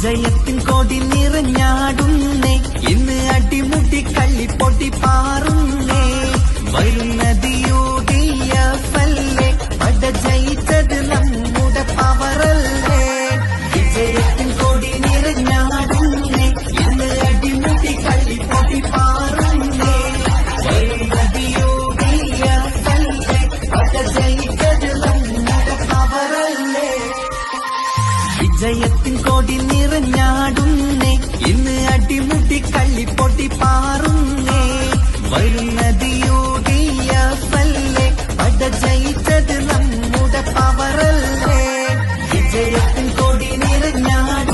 വിജയത്തിൻ കൊടി നിറഞ്ഞാടുന്നേ, ഇന്ന് അടിമുടി കള്ളിപ്പൊട്ടി പാറുന്നേ. വരുന്നത് UDF-അല്ലേ, പട ജയിച്ചത് നമ്മുടെ പവറല്ലേ. വിജയത്തിൻ കൊടി നിറഞ്ഞാടുന്നേ, ഇന്ന് അടിമുടി കള്ളിപ്പൊട്ടി പാറുന്നേ. വരുന്നത് UDF-അല്ലേ, പട ജയിച്ചത് നമ്മുടെ പവറല്ലേ. വിജയത്തിൻ കൊടി നിറഞ്ഞാടുന്നേ, ഇന്ന് അടിമുടി കള്ളിപ്പൊട്ടി പാറുന്നേ. വരുന്നത് UDF-അല്ലേ, പട ജയിച്ചത് നമ്മുടെ പവറല്ലേ. വിജയത്തിൻ കൊടി നിറഞ്ഞാടുന്നേ.